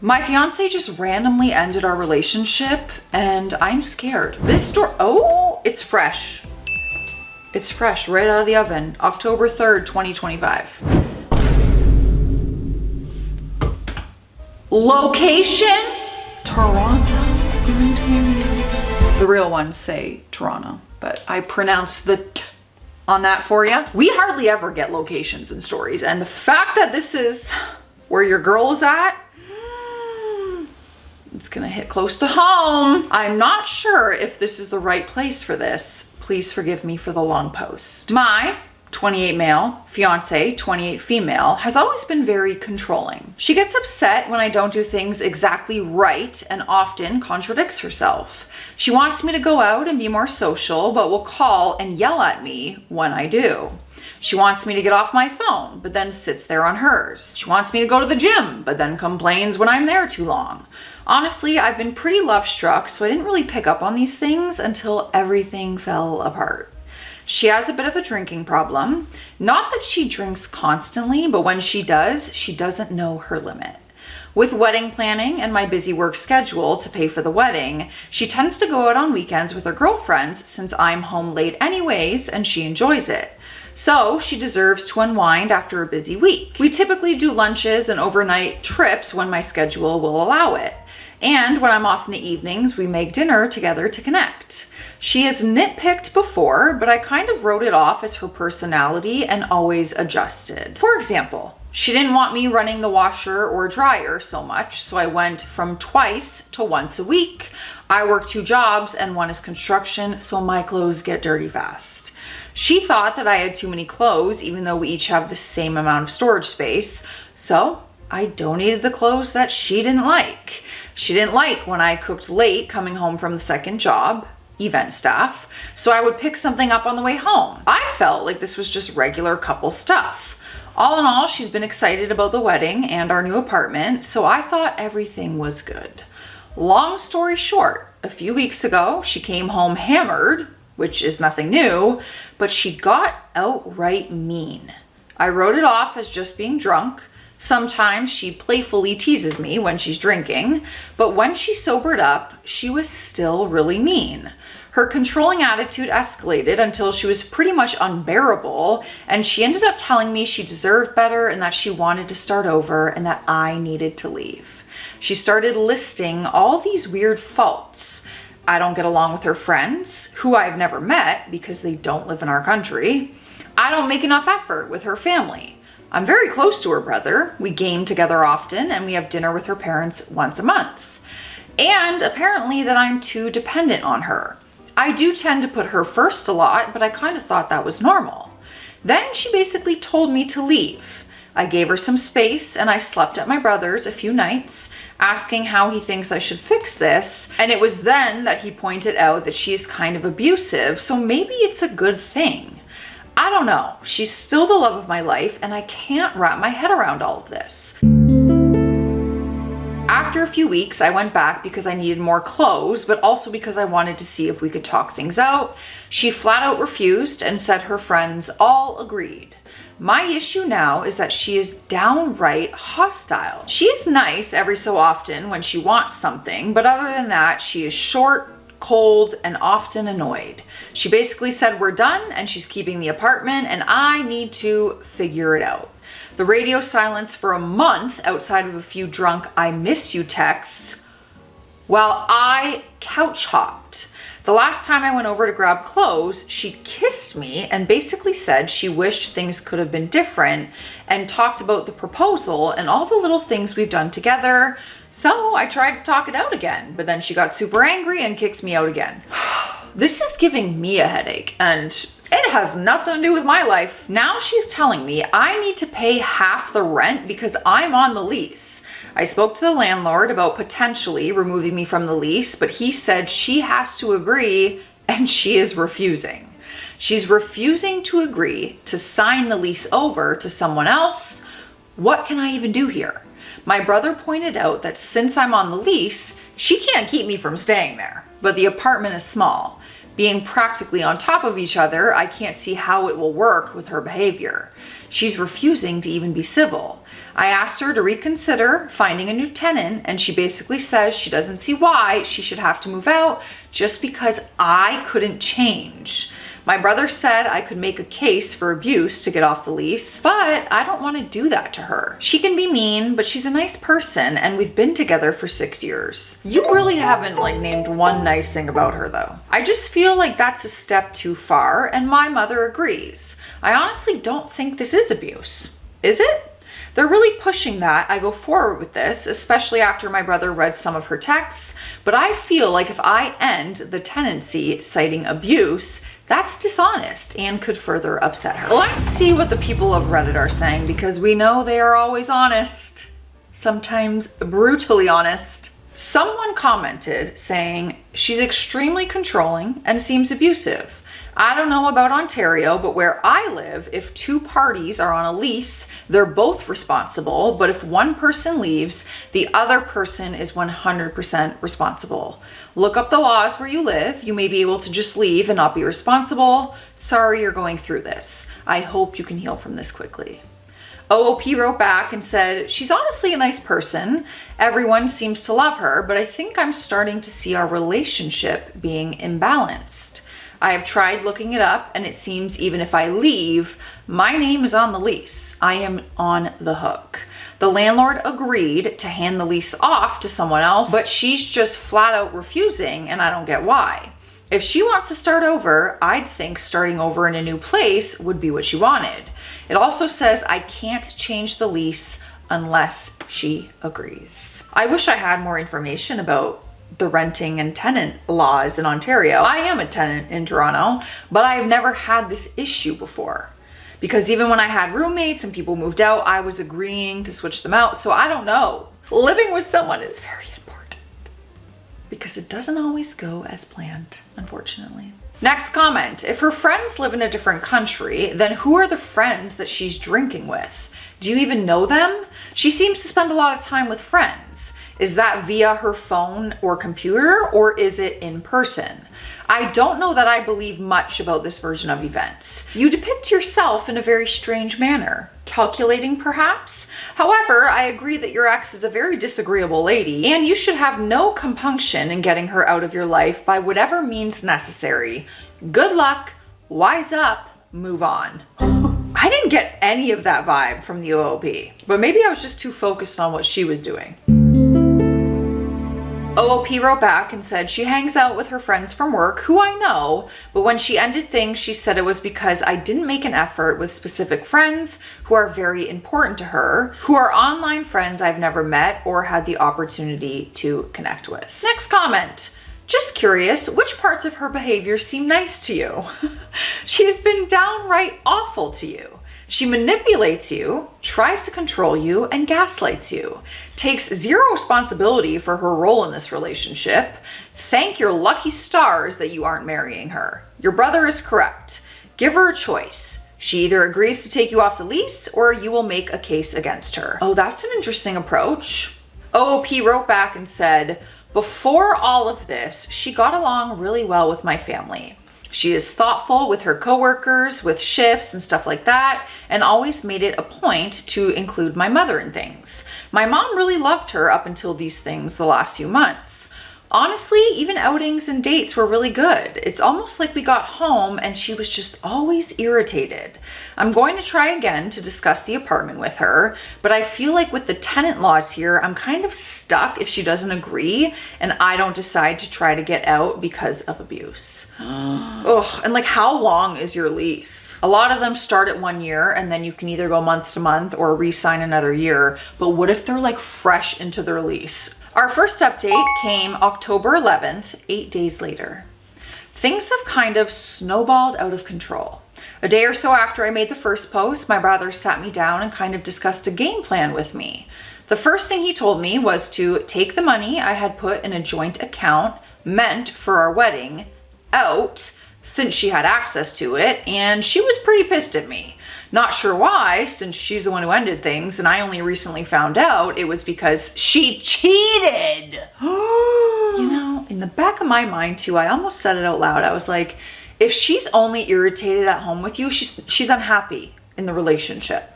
My fiance just randomly ended our relationship and I'm scared. This story, oh, it's fresh. It's fresh, right out of the oven. October 3rd, 2025. Location, Toronto, Ontario. The real ones say Toronto, but I pronounce the T on that for you. We hardly ever get locations in stories, and the fact that this is where your girl is at, it's gonna hit close to home. I'm not sure if this is the right place for this. Please forgive me for the long post. My 28 male fiance, 28 female, has always been very controlling. She gets upset when I don't do things exactly right and often contradicts herself. She wants me to go out and be more social, but will call and yell at me when I do. She wants me to get off my phone, but then sits there on hers. She wants me to go to the gym, but then complains when I'm there too long. Honestly, I've been pretty love-struck, so I didn't really pick up on these things until everything fell apart. She has a bit of a drinking problem. Not that she drinks constantly, but when she does, she doesn't know her limit. With wedding planning and my busy work schedule to pay for the wedding, she tends to go out on weekends with her girlfriends since I'm home late anyways and she enjoys it. So she deserves to unwind after a busy week. We typically do lunches and overnight trips when my schedule will allow it. And when I'm off in the evenings, we make dinner together to connect. She has nitpicked before, but I kind of wrote it off as her personality and always adjusted. For example, she didn't want me running the washer or dryer so much, so I went from twice to once a week. I work 2 jobs and one is construction, so my clothes get dirty fast. She thought that I had too many clothes, even though we each have the same amount of storage space, so I donated the clothes that she didn't like. She didn't like when I cooked late coming home from the second job, event staff, so I would pick something up on the way home. I felt like this was just regular couple stuff. All in all, she's been excited about the wedding and our new apartment, so I thought everything was good. Long story short, a few weeks ago, she came home hammered, which is nothing new, but she got outright mean. I wrote it off as just being drunk. Sometimes she playfully teases me when she's drinking, but when she sobered up, she was still really mean. Her controlling attitude escalated until she was pretty much unbearable, and she ended up telling me she deserved better and that she wanted to start over and that I needed to leave. She started listing all these weird faults. I don't get along with her friends, who I've never met because they don't live in our country. I don't make enough effort with her family. I'm very close to her brother. We game together often and we have dinner with her parents once a month. And apparently that I'm too dependent on her. I do tend to put her first a lot, but I kind of thought that was normal. Then she basically told me to leave. I gave her some space and I slept at my brother's a few nights, asking how he thinks I should fix this. And it was then that he pointed out that she is kind of abusive, so maybe it's a good thing. I don't know. She's still the love of my life and I can't wrap my head around all of this. After a few weeks, I went back because I needed more clothes, but also because I wanted to see if we could talk things out. She flat out refused and said her friends all agreed. My issue now is that she is downright hostile. She is nice every so often when she wants something, but other than that, she is short, cold, and often annoyed. She basically said we're done and she's keeping the apartment and I need to figure it out. The radio silence for a month outside of a few drunk "I miss you" texts while I couch hopped. The last time I went over to grab clothes, she kissed me and basically said she wished things could have been different and talked about the proposal and all the little things we've done together. So I tried to talk it out again, but then she got super angry and kicked me out again. This is giving me a headache and it has nothing to do with my life. Now she's telling me I need to pay half the rent because I'm on the lease. I spoke to the landlord about potentially removing me from the lease, but he said she has to agree and she is refusing. She's refusing to agree to sign the lease over to someone else. What can I even do here? My brother pointed out that since I'm on the lease, she can't keep me from staying there, but the apartment is small. Being practically on top of each other, I can't see how it will work with her behavior. She's refusing to even be civil. I asked her to reconsider finding a new tenant, and she basically says she doesn't see why she should have to move out just because I couldn't change. My brother said I could make a case for abuse to get off the lease, but I don't want to do that to her. She can be mean, but she's a nice person, and we've been together for 6 years. You really haven't named one nice thing about her though. I just feel like that's a step too far, and my mother agrees. I honestly don't think this is abuse. Is it? They're really pushing that I go forward with this, especially after my brother read some of her texts, but I feel like if I end the tenancy citing abuse, that's dishonest and could further upset her. Let's see what the people of Reddit are saying, because we know they are always honest, sometimes brutally honest. Someone commented saying, she's extremely controlling and seems abusive. I don't know about Ontario, but where I live, if two parties are on a lease, they're both responsible, but if one person leaves, the other person is 100% responsible. Look up the laws where you live. You may be able to just leave and not be responsible. Sorry you're going through this. I hope you can heal from this quickly. OOP wrote back and said, she's honestly a nice person. Everyone seems to love her, but I think I'm starting to see our relationship being imbalanced. I have tried looking it up, and it seems even if I leave, my name is on the lease. I am on the hook. The landlord agreed to hand the lease off to someone else, but she's just flat out refusing, and I don't get why. If she wants to start over, I'd think starting over in a new place would be what she wanted. It also says I can't change the lease unless she agrees. I wish I had more information about the renting and tenant laws in Ontario. I am a tenant in Toronto, but I've never had this issue before. Because even when I had roommates and people moved out, I was agreeing to switch them out. So I don't know. Living with someone is very important because it doesn't always go as planned, unfortunately. Next comment. If her friends live in a different country, then who are the friends that she's drinking with? Do you even know them? She seems to spend a lot of time with friends. Is that via her phone or computer, or is it in person? I don't know that I believe much about this version of events. You depict yourself in a very strange manner. Calculating, perhaps? However, I agree that your ex is a very disagreeable lady, and you should have no compunction in getting her out of your life by whatever means necessary. Good luck, wise up, move on. I didn't get any of that vibe from the OOP, but maybe I was just too focused on what she was doing. OOP wrote back and said she hangs out with her friends from work, who I know, but when she ended things, she said it was because I didn't make an effort with specific friends who are very important to her, who are online friends I've never met or had the opportunity to connect with. Next comment. Just curious, which parts of her behavior seem nice to you? She has been downright awful to you. She manipulates you, tries to control you, and gaslights you. Takes zero responsibility for her role in this relationship. Thank your lucky stars that you aren't marrying her. Your brother is correct. Give her a choice. She either agrees to take you off the lease or you will make a case against her. Oh, that's an interesting approach. OOP wrote back and said, before all of this, she got along really well with my family. She is thoughtful with her coworkers, with shifts and stuff like that, and always made it a point to include my mother in things. My mom really loved her up until these things the last few months. Honestly, even outings and dates were really good. It's almost like we got home and she was just always irritated. I'm going to try again to discuss the apartment with her, but I feel like with the tenant laws here, I'm kind of stuck if she doesn't agree and I don't decide to try to get out because of abuse. Ugh, and how long is your lease? A lot of them start at 1 year and then you can either go month to month or re-sign another year. But what if they're fresh into their lease? Our first update came October 11th, 8 days later. Things have kind of snowballed out of control. A day or so after I made the first post, my brother sat me down and kind of discussed a game plan with me. The first thing he told me was to take the money I had put in a joint account meant for our wedding out, since she had access to it, and she was pretty pissed at me. Not sure why, since she's the one who ended things, and I only recently found out it was because she cheated. In the back of my mind too, I almost said it out loud. I was like, if she's only irritated at home with you, she's unhappy in the relationship.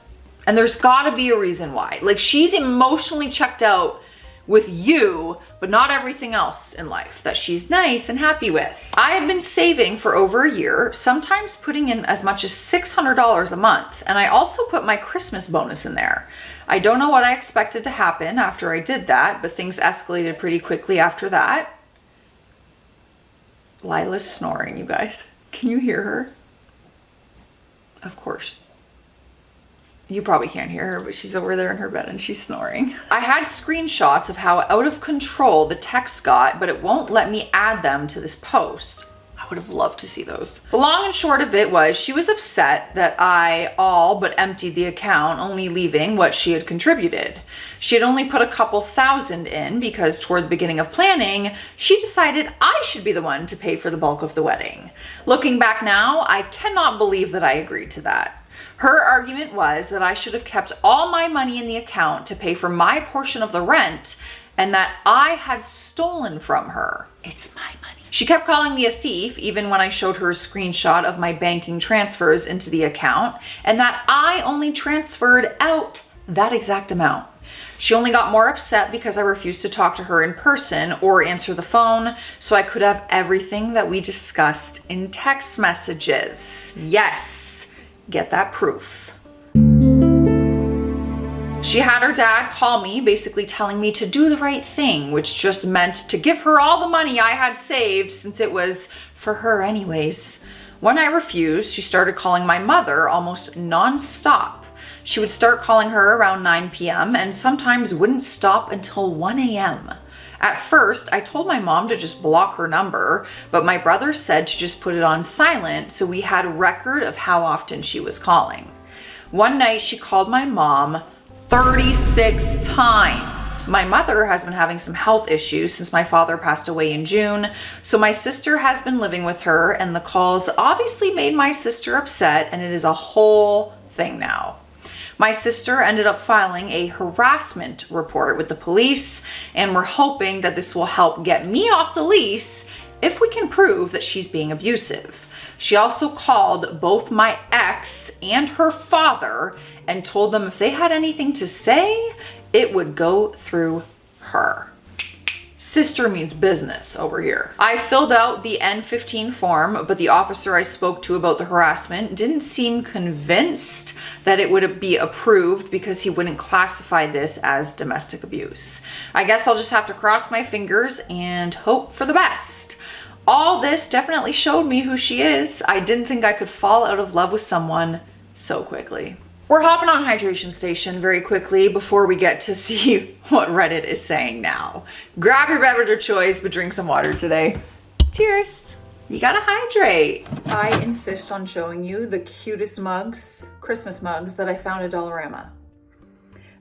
And there's gotta be a reason why. Like, she's emotionally checked out with you, but not everything else in life that she's nice and happy with. I have been saving for over a year, sometimes putting in as much as $600 a month. And I also put my Christmas bonus in there. I don't know what I expected to happen after I did that, but things escalated pretty quickly after that. Lila's snoring, you guys. Can you hear her? Of course. You probably can't hear her, but she's over there in her bed and she's snoring. I had screenshots of how out of control the text got, but it won't let me add them to this post. I would have loved to see those. The long and short of it was she was upset that I all but emptied the account, only leaving what she had contributed. She had only put a couple thousand in because toward the beginning of planning, she decided I should be the one to pay for the bulk of the wedding. Looking back now, I cannot believe that I agreed to that. Her argument was that I should have kept all my money in the account to pay for my portion of the rent and that I had stolen from her. It's my money. She kept calling me a thief even when I showed her a screenshot of my banking transfers into the account and that I only transferred out that exact amount. She only got more upset because I refused to talk to her in person or answer the phone so I could have everything that we discussed in text messages. Yes. Get that proof. She had her dad call me, basically telling me to do the right thing, which just meant to give her all the money I had saved since it was for her anyways. When I refused, she started calling my mother almost non-stop. She would start calling her around 9 p.m. and sometimes wouldn't stop until 1 a.m. At first, I told my mom to just block her number, but my brother said to just put it on silent so we had a record of how often she was calling. One night, she called my mom 36 times. My mother has been having some health issues since my father passed away in June, so my sister has been living with her, and the calls obviously made my sister upset, and it is a whole thing now. My sister ended up filing a harassment report with the police, and we're hoping that this will help get me off the lease if we can prove that she's being abusive. She also called both my ex and her father and told them if they had anything to say, it would go through her. Sister means business over here. I filled out the N15 form, but the officer I spoke to about the harassment didn't seem convinced that it would be approved because he wouldn't classify this as domestic abuse. I guess I'll just have to cross my fingers and hope for the best. All this definitely showed me who she is. I didn't think I could fall out of love with someone so quickly. We're hopping on Hydration Station very quickly before we get to see what Reddit is saying now. Grab your beverage of choice, but drink some water today. Cheers. You gotta hydrate. I insist on showing you the cutest mugs, Christmas mugs, that I found at Dollarama.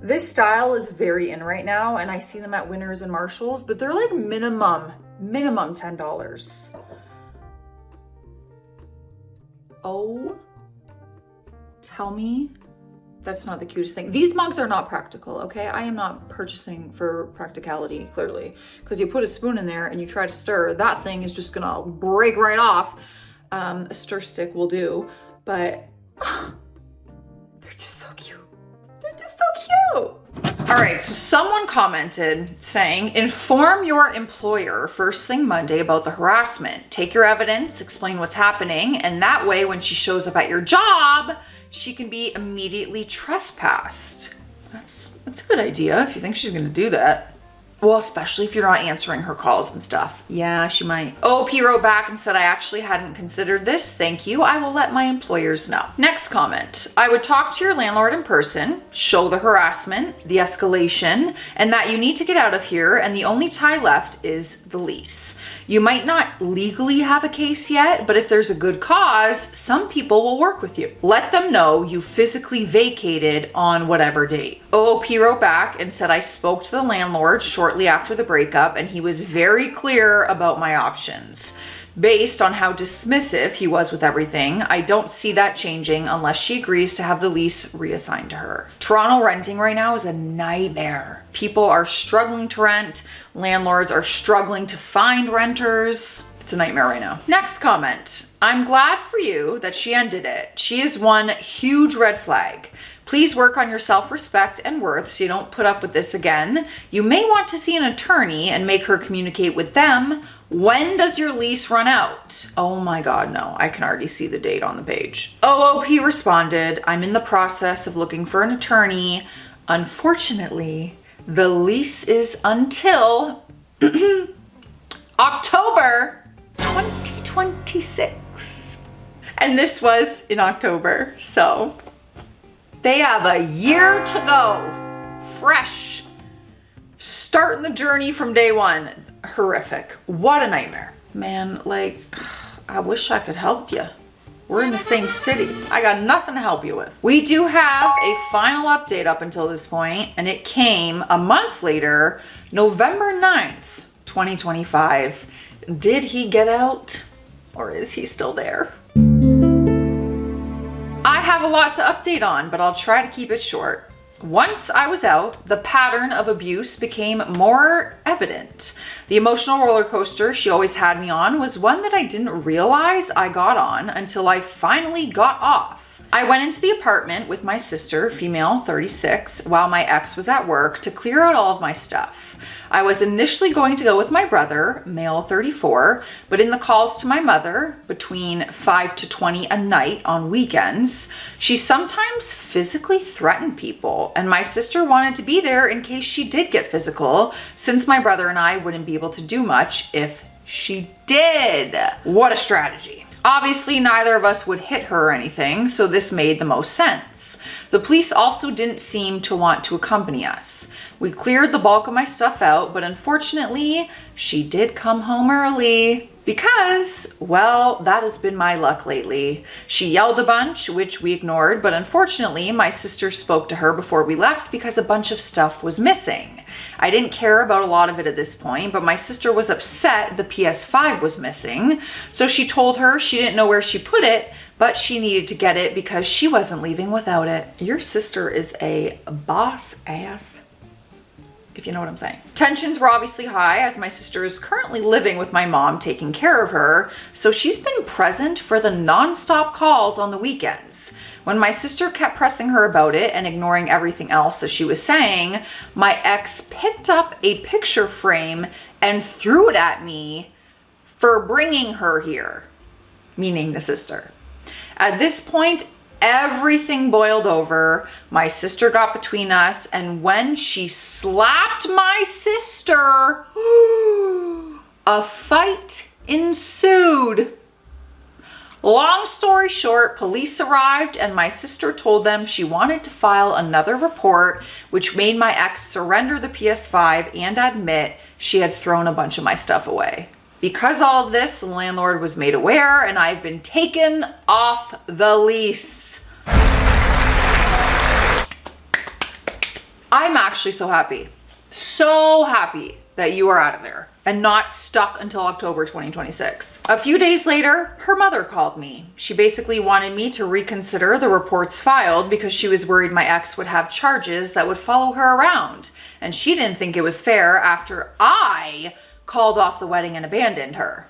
This style is very in right now, and I see them at Winners and Marshalls, but they're like minimum $10. Oh, tell me that's not the cutest thing. These mugs are not practical, okay? I am not purchasing for practicality, clearly, because you put a spoon in there and you try to stir, that thing is just gonna break right off. A stir stick will do, but they're just so cute. They're just so cute. All right, so someone commented saying, inform your employer first thing Monday about the harassment. Take your evidence, explain what's happening, and that way when she shows up at your job, she can be immediately trespassed. That's a good idea if you think she's gonna do that. Well, especially if you're not answering her calls and stuff. Yeah, she might. OP wrote back and said, I actually hadn't considered this. Thank you. I will let my employers know. Next comment. I would talk to your landlord in person, show the harassment, the escalation, and that you need to get out of here, and the only tie left is the lease. You might not legally have a case yet, but if there's a good cause, some people will work with you. Let them know you physically vacated on whatever date. OOP wrote back and said, I spoke to the landlord shortly after the breakup, and he was very clear about my options. Based on how dismissive he was with everything, I don't see that changing unless she agrees to have the lease reassigned to her. Toronto renting right now is a nightmare. People are struggling to rent. Landlords are struggling to find renters. It's a nightmare right now. Next comment. I'm glad for you that she ended it. She is one huge red flag. Please work on your self-respect and worth so you don't put up with this again. You may want to see an attorney and make her communicate with them. When does your lease run out? Oh my God, no, I can already see the date on the page. OOP responded, I'm in the process of looking for an attorney. Unfortunately, the lease is until October 2026. And this was in October, so they have a year to go. Fresh. Starting the journey from day one. Horrific. What a nightmare. Man, like, I wish I could help you. We're in the same city. I got nothing to help you with. We do have a final update up until this point, and it came a month later, November 9th, 2025. Did he get out, or is he still there? I have a lot to update on, but I'll try to keep it short. Once I was out, the pattern of abuse became more evident. The emotional roller coaster she always had me on was one that I didn't realize I got on until I finally got off. I went into the apartment with my sister, female 36, while my ex was at work to clear out all of my stuff. I was initially going to go with my brother, male 34, but in the calls to my mother, between 5 to 20 a night on weekends, she sometimes physically threatened people, and my sister wanted to be there in case she did get physical, since my brother and I wouldn't be able to do much if she did. What a strategy. Obviously, neither of us would hit her or anything, so this made the most sense. The police also didn't seem to want to accompany us. We cleared the bulk of my stuff out, but unfortunately, she did come home early. Because, well, that has been my luck lately. She yelled a bunch, which we ignored, but unfortunately, my sister spoke to her before we left because a bunch of stuff was missing. I didn't care about a lot of it at this point, but my sister was upset the PS5 was missing, so she told her she didn't know where she put it, but she needed to get it because she wasn't leaving without it. Your sister is a boss ass, if you know what I'm saying. Tensions were obviously high as my sister is currently living with my mom taking care of her, so she's been present for the non-stop calls on the weekends. When my sister kept pressing her about it and ignoring everything else that she was saying, my ex picked up a picture frame and threw it at me for bringing her here, meaning the sister. At this point, everything boiled over. My sister got between us, and when she slapped my sister, a fight ensued. Long story short, police arrived and my sister told them she wanted to file another report, which made my ex surrender the PS5 and admit she had thrown a bunch of my stuff away. Because all of this, the landlord was made aware and I've been taken off the lease. I'm actually so happy that you are out of there and not stuck until October 2026. A few days later, her mother called me. She basically wanted me to reconsider the reports filed because she was worried my ex would have charges that would follow her around. And she didn't think it was fair after I called off the wedding and abandoned her.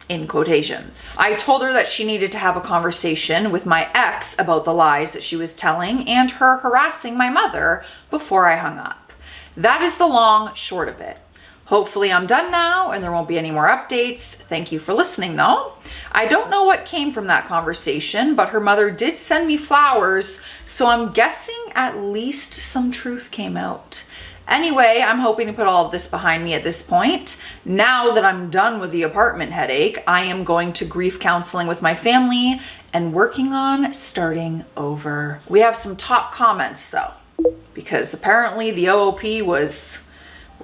In quotations. I told her that she needed to have a conversation with my ex about the lies that she was telling and her harassing my mother before I hung up. That is the long short of it. Hopefully I'm done now and there won't be any more updates. Thank you for listening though. I don't know what came from that conversation, but her mother did send me flowers, so I'm guessing at least some truth came out. Anyway, I'm hoping to put all of this behind me at this point. Now that I'm done with the apartment headache, I am going to grief counseling with my family and working on starting over. We have some top comments though, because apparently the OOP was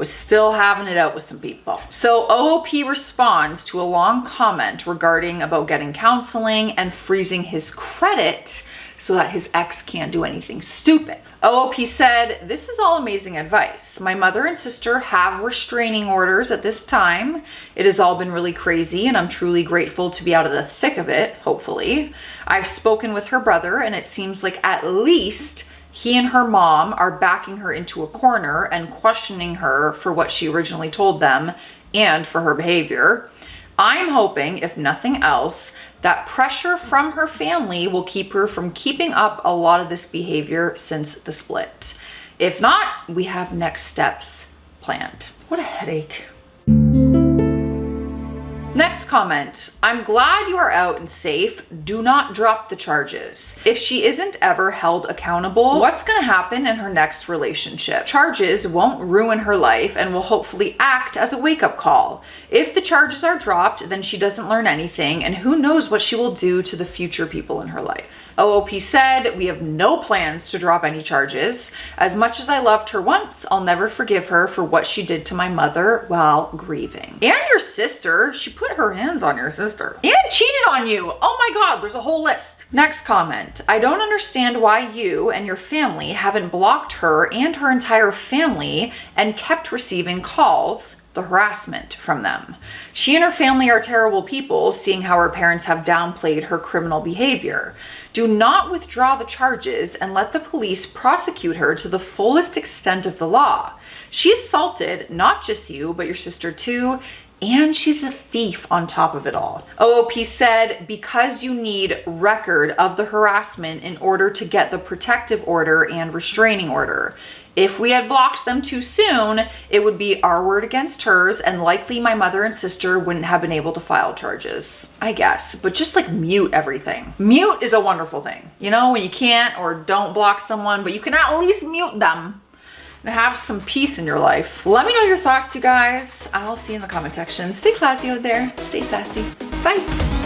still having it out with some people. So OOP responds to a long comment regarding about getting counseling and freezing his credit so that his ex can't do anything stupid. OOP said, "This is all amazing advice. My mother and sister have restraining orders at this time. It has all been really crazy and I'm truly grateful to be out of the thick of it, hopefully. I've spoken with her brother and it seems like at least he and her mom are backing her into a corner and questioning her for what she originally told them and for her behavior. I'm hoping, if nothing else, That pressure from her family will keep her from keeping up a lot of this behavior since the split. If not, we have next steps planned. What a headache. Next comment, I'm glad you are out and safe. Do not drop the charges. If she isn't ever held accountable, what's gonna happen in her next relationship? Charges won't ruin her life and will hopefully act as a wake-up call. If the charges are dropped, then she doesn't learn anything, and who knows what she will do to the future people in her life. OOP said, we have no plans to drop any charges. As much as I loved her once, I'll never forgive her for what she did to my mother while grieving. And your sister, she put her hands on your sister and cheated on you. Oh my God, there's a whole list. Next comment. I don't understand why you and your family haven't blocked her and her entire family and kept receiving calls, the harassment from them. She and her family are terrible people, seeing how her parents have downplayed her criminal behavior. Do not withdraw the charges and let the police prosecute her to the fullest extent of the law. She assaulted not just you, but your sister too, and she's a thief on top of it all. OOP said, because you need record of the harassment in order to get the protective order and restraining order. If we had blocked them too soon, it would be our word against hers, and likely my mother and sister wouldn't have been able to file charges, I guess. But just like mute everything. Mute is a wonderful thing. You know, when you can't or don't block someone, but you can at least mute them and have some peace in your life. Let me know your thoughts, you guys. I'll see you in the comment section. Stay classy out there. Stay sassy. Bye.